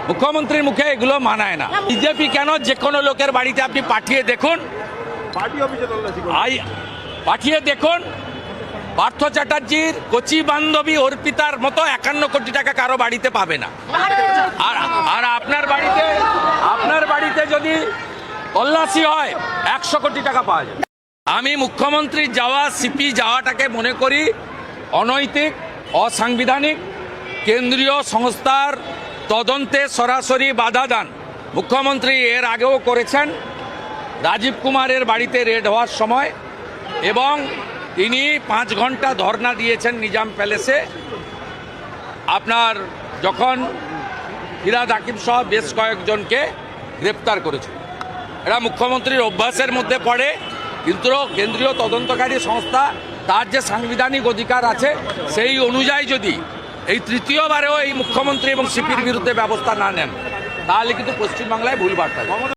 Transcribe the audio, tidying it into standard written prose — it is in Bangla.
মুখ্যমন্ত্রীর মুখে এগুলো মানায় না। বিজেপি কেন, যে কোনো লোকের বাড়িতে আপনি পাঠিয়ে দেখুন, পাঠিয়ে দেখুন, পার্থ চ্যাটার্জির কচি বান্ধবী অর্পিতার মতো 51 কোটি টাকা কারো বাড়িতে পাবে না। আর আপনার বাড়িতে যদি তল্লাশি হয় 100 কোটি টাকা পাওয়া যায়। আমি মুখ্যমন্ত্রীর যাওয়া, সিপি যাওয়াটাকে মনে করি অনৈতিক, অসাংবিধানিক, কেন্দ্রীয় সংস্থার তদন্তে সরাসরি বাধা দান। মুখ্যমন্ত্রী এর আগেও করেছেন রাজীব কুমারের বাড়িতে রেড হওয়ার সময়, এবং তিনি 5 ঘন্টা ধর্ণা দিয়েছেন নিজাম প্যালেসে। আপনার যখন ফিরাদ হাকিম সহ বেশ কয়েকজনকে গ্রেপ্তার করেছিল, এরা মুখ্যমন্ত্রীর অভ্যাসের মধ্যে পড়ে। কিন্তু কেন্দ্রীয় তদন্তকারী সংস্থা তার যে সাংবিধানিক অধিকার আছে সেই অনুযায়ী যদি এই তৃতীয়বারেও এই মুখ্যমন্ত্রী এবং সিপির বিরুদ্ধে ব্যবস্থা না নেন, তাহলে কিন্তু পশ্চিমবাংলায় ভুল বার্তা।